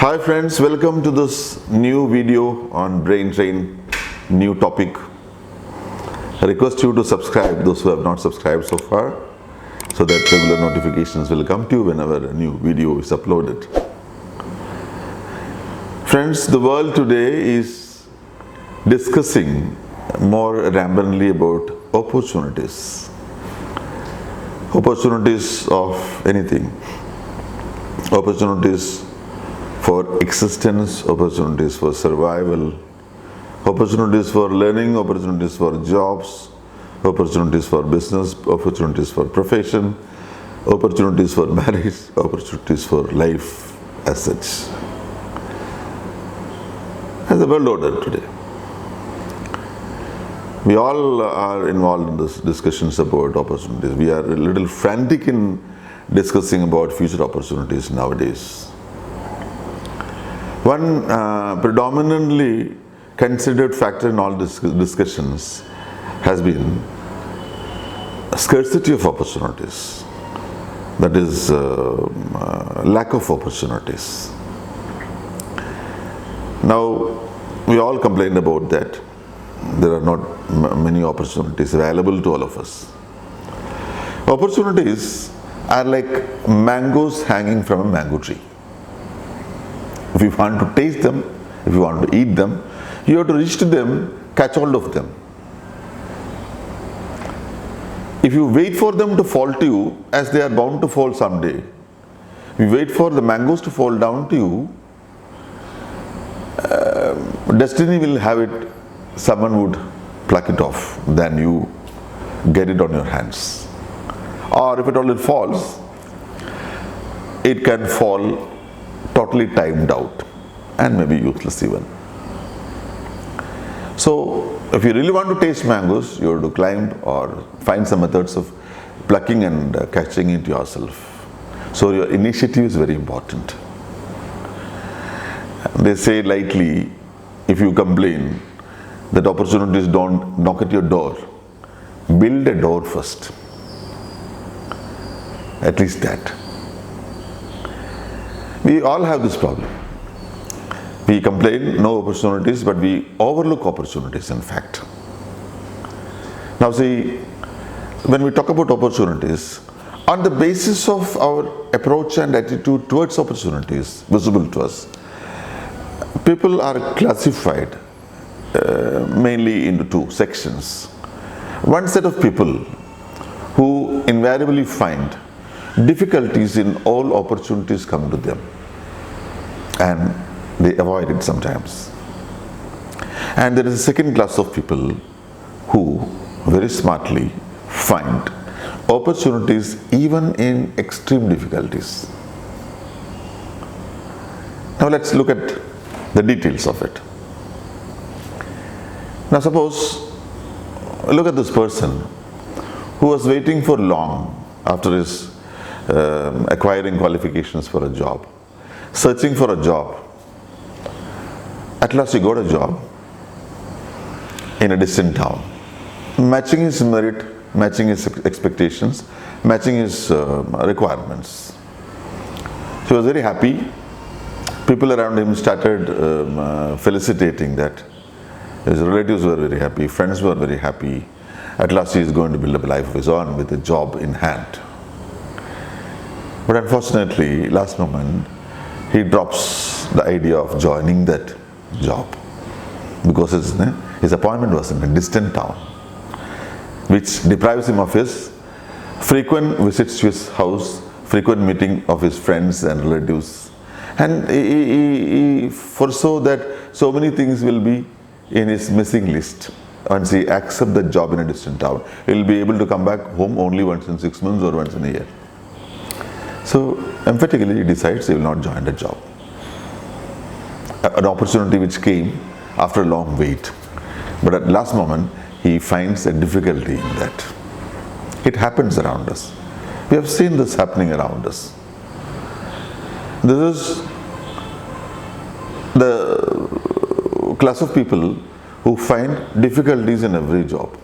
Hi friends, welcome to this new video on Braintrain, new topic. I request you to subscribe, those who have not subscribed so far, so that regular notifications will come to you whenever a new video is uploaded. Friends, the world today is discussing more rampantly about opportunities. Opportunities of anything. Opportunities for existence, opportunities for survival, opportunities for learning, opportunities for jobs, opportunities for business, opportunities for profession, opportunities for marriage, opportunities for life as such. As a world order today. We all are involved in this discussions about opportunities. We are a little frantic in discussing about future opportunities nowadays. One predominantly considered factor in all discussions has been scarcity of opportunities, that is lack of opportunities. Now, we all complain about that. There are not many opportunities available to all of us. Opportunities are like mangoes hanging from a mango tree. If you want to taste them, if you want to eat them, you have to reach to them, catch hold of them. If you wait for them to fall to you, as they are bound to fall someday, if you wait for the mangoes to fall down to you, destiny will have it, someone would pluck it off, then you get it on your hands. Or if it all falls, it can fall totally timed out and maybe useless even. So, if you really want to taste mangoes, you have to climb or find some methods of plucking and catching it yourself. So, your initiative is very important. They say lightly, if you complain that opportunities don't knock at your door, build a door first. At least that. We all have this problem. We complain, no opportunities, but we overlook opportunities in fact. Now see, when we talk about opportunities, on the basis of our approach and attitude towards opportunities visible to us, people are classified mainly into two sections. One set of people who invariably find difficulties in all opportunities come to them, and they avoid it sometimes. And there is a second class of people who very smartly find opportunities even in extreme difficulties. Now let's look at the details of it. Now suppose, look at this person who was waiting for long after his acquiring qualifications for a job, searching for a job. At last he got a job in a distant town, matching his merit, matching his expectations, matching his requirements. He was very happy. People around him started felicitating that. His relatives were very happy, friends were very happy. At last he is going to build up a life of his own with a job in hand. But unfortunately, last moment, he drops the idea of joining that job because his appointment was in a distant town, which deprives him of his frequent visits to his house, frequent meeting of his friends and relatives. And he foresaw that so many things will be in his missing list. Once he accepts the job in a distant town, he will be able to come back home only once in 6 months or once in a year. So emphatically he decides he will not join the job. An opportunity which came after a long wait. But at last moment he finds a difficulty in that. It happens around us. We have seen this happening around us. This is the class of people who find difficulties in every job.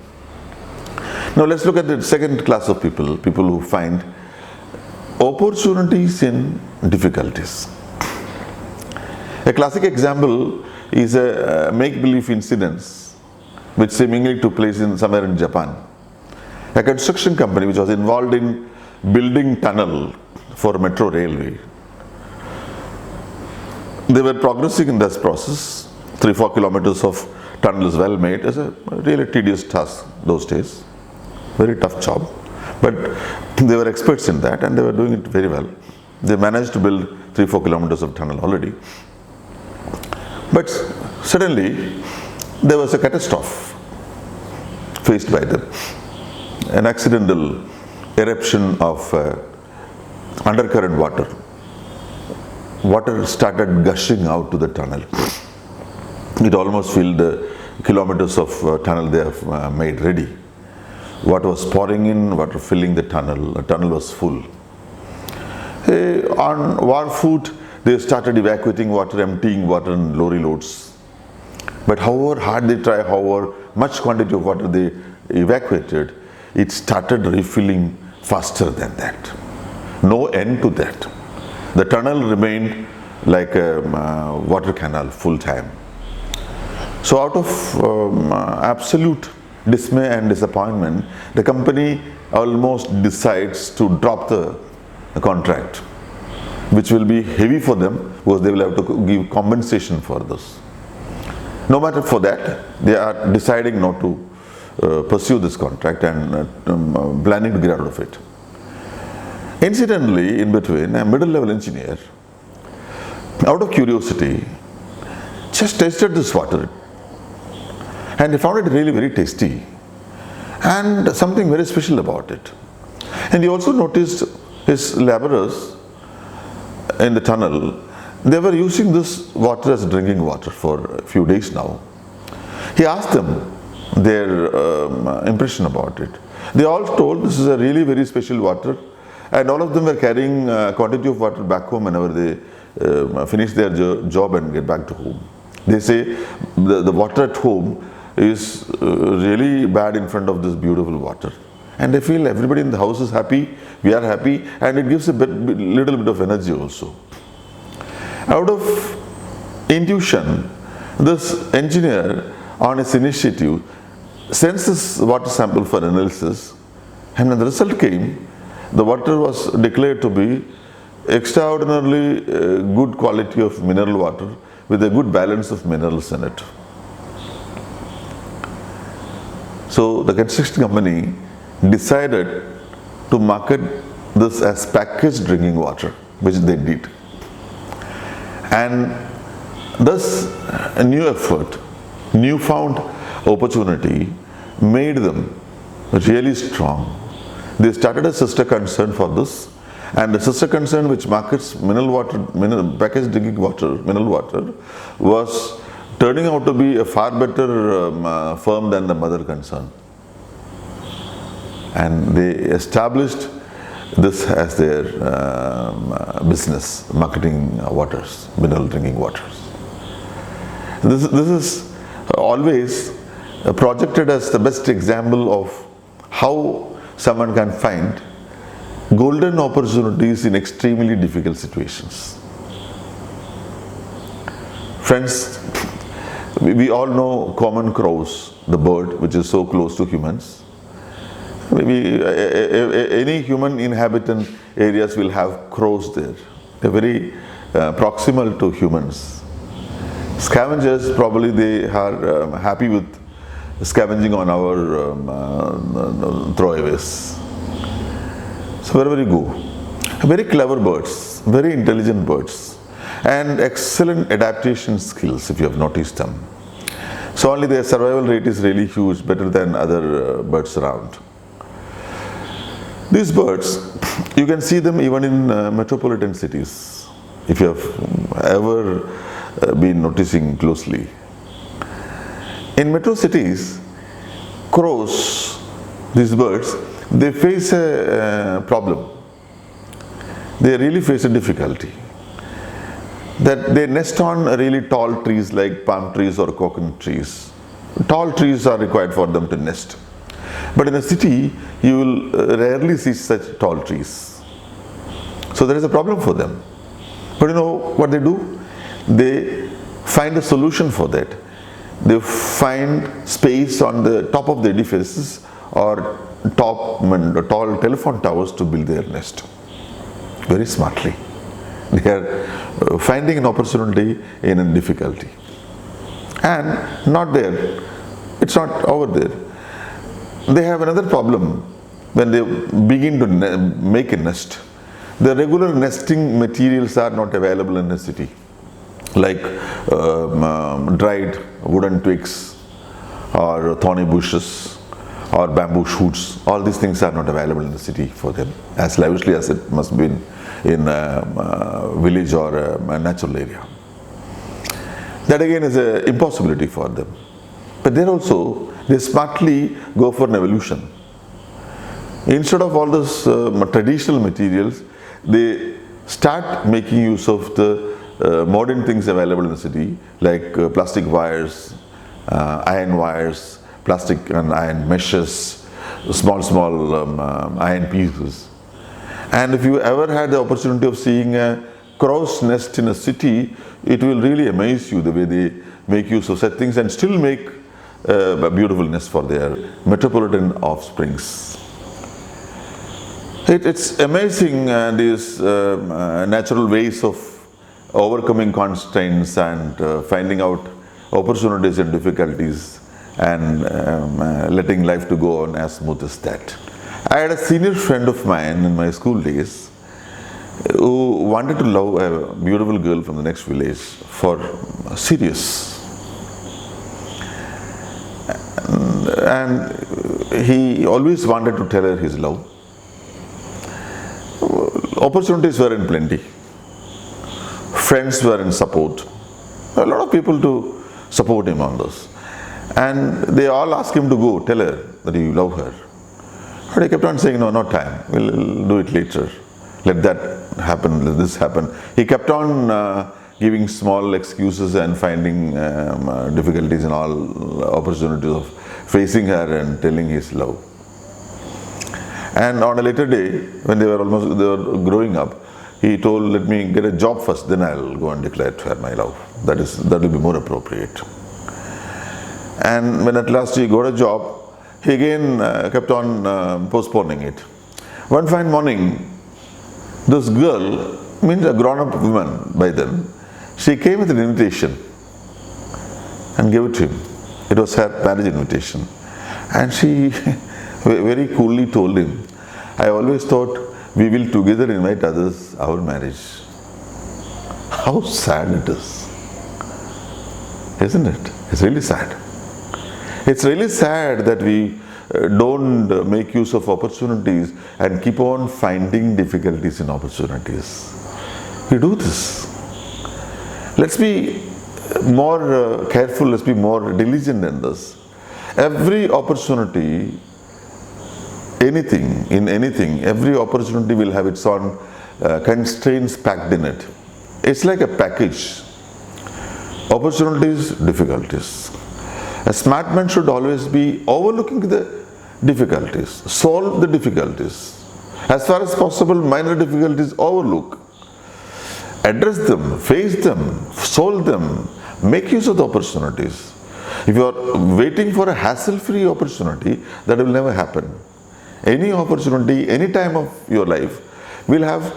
Now let's look at the second class of people, people who find opportunities in difficulties. A classic example is a make-believe incidents which seemingly took place in somewhere in Japan. A construction company which was involved in building tunnel for metro railway. They were progressing in this process. 3-4 kilometers of tunnel is well made. It's a really tedious task those days. Very tough job. But they were experts in that and they were doing it very well. They managed to build 3-4 kilometers of tunnel already. But suddenly there was a catastrophe faced by them. An accidental eruption of undercurrent water. Water started gushing out to the tunnel. It almost filled the kilometers of tunnel they have made ready. Water was pouring in, water filling the tunnel was full. On war foot, they started evacuating water, emptying water in lorry loads. But however hard they try, however much quantity of water they evacuated, it started refilling faster than that. No end to that. The tunnel remained like a water canal full time. So out of absolute dismay and disappointment, the company almost decides to drop the contract, which will be heavy for them because they will have to give compensation for this. No matter for that, they are deciding not to pursue this contract and planning to get out of it. Incidentally, in between, a middle-level engineer, out of curiosity, just tasted this water and he found it really very tasty and something very special about it. And he also noticed his laborers in the tunnel, they were using this water as drinking water for a few days now. He asked them their impression about it. They all told this is a really very special water, and all of them were carrying a quantity of water back home whenever they finish their job and get back to home. They say the water at home is really bad in front of this beautiful water. And they feel everybody in the house is happy, we are happy, and it gives a little bit of energy also. Out of intuition, this engineer on his initiative sends this water sample for analysis, and when the result came, the water was declared to be extraordinarily good quality of mineral water with a good balance of minerals in it. So the construction company decided to market this as packaged drinking water, which they did. And thus a new effort, newfound opportunity made them really strong. They started a sister concern for this, and the sister concern which markets packaged drinking water, mineral water, was turning out to be a far better firm than the mother concern. And they established this as their business, marketing waters, mineral drinking waters. This is always projected as the best example of how someone can find golden opportunities in extremely difficult situations. Friends, we all know common crows, the bird which is so close to humans. Maybe any human inhabitant areas will have crows there. They're very proximal to humans. Scavengers, probably they are happy with scavenging on our throwaways. So wherever you go, very clever birds, very intelligent birds, and excellent adaptation skills if you have noticed them. So only their survival rate is really huge, better than other birds around. These birds, you can see them even in metropolitan cities, if you have ever been noticing closely. In metro cities, crows, these birds, they face a problem. They really face a difficulty. That they nest on really tall trees like palm trees or coconut trees. Tall trees are required for them to nest. But in a city, you will rarely see such tall trees. So there is a problem for them. But you know what they do? they find a solution for that. They find space on the top of the edifices or tall telephone towers to build their nest. Very smartly. They are finding an opportunity in a difficulty. And not there. It's not over there. They have another problem when they begin to make a nest. The regular nesting materials are not available in the city, like dried wooden twigs or thorny bushes or bamboo shoots. All these things are not available in the city for them as lavishly as it must be in a village or a natural area. That again is an impossibility for them. But there also, they smartly go for an evolution. Instead of all those traditional materials, they start making use of the modern things available in the city, like plastic wires, iron wires, plastic and iron meshes, small iron pieces. And if you ever had the opportunity of seeing a crow's nest in a city, it will really amaze you the way they make use of such things and still make a beautiful nest for their metropolitan offsprings. It's amazing these natural ways of overcoming constraints and finding out opportunities and difficulties and letting life to go on as smooth as that. I had a senior friend of mine in my school days who wanted to love a beautiful girl from the next village for serious. And he always wanted to tell her his love. Opportunities were in plenty. Friends were in support. A lot of people to support him on this. And they all asked him to go, tell her that you love her. But he kept on saying, no, not time. We'll do it later. Let that happen, let this happen. He kept on giving small excuses and finding difficulties and all opportunities of facing her and telling his love. And on a later day, when they were growing up, he told, let me get a job first, then I'll go and declare to her my love. That will be more appropriate. And when at last he got a job, he again kept on postponing it. One fine morning, this girl, means a grown-up woman by then, she came with an invitation and gave it to him. It was her marriage invitation. And she very coolly told him, I always thought we will together invite others our marriage. How sad it is, isn't it? It's really sad. It's really sad that we don't make use of opportunities and keep on finding difficulties in opportunities. We do this. Let's be more careful, let's be more diligent in this. Every opportunity, every opportunity will have its own constraints packed in it. It's like a package. Opportunities, difficulties. A smart man should always be overlooking the difficulties, solve the difficulties. As far as possible, minor difficulties overlook. Address them, face them, solve them, make use of the opportunities. If you are waiting for a hassle-free opportunity, that will never happen. Any opportunity, any time of your life will have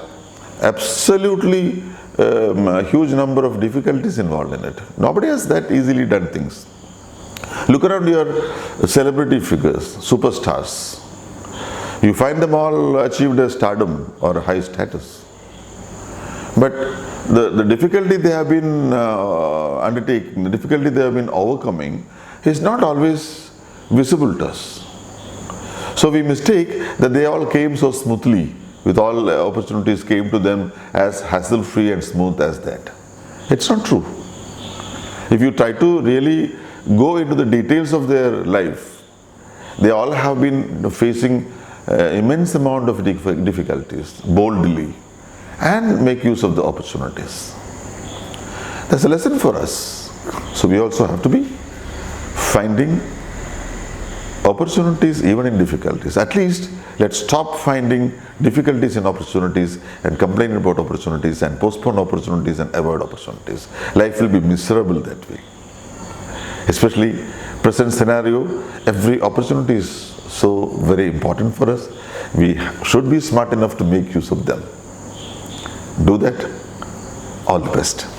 absolutely a huge number of difficulties involved in it. Nobody has that easily done things. Look around your celebrity figures, superstars. You find them all achieved a stardom or a high status. But the difficulty they have been undertaking, the difficulty they have been overcoming is not always visible to us. So we mistake that they all came so smoothly, with all opportunities came to them as hassle-free and smooth as that. It's not true. If you try to really go into the details of their life, they all have been facing immense amount of difficulties boldly and make use of the opportunities. That's a lesson for us. So we also have to be finding opportunities even in difficulties. At least let's stop finding difficulties in opportunities and complaining about opportunities and postpone opportunities and avoid opportunities. Life will be miserable that way. Especially present scenario, every opportunity is so very important for us. We should be smart enough to make use of them. Do that. All the best.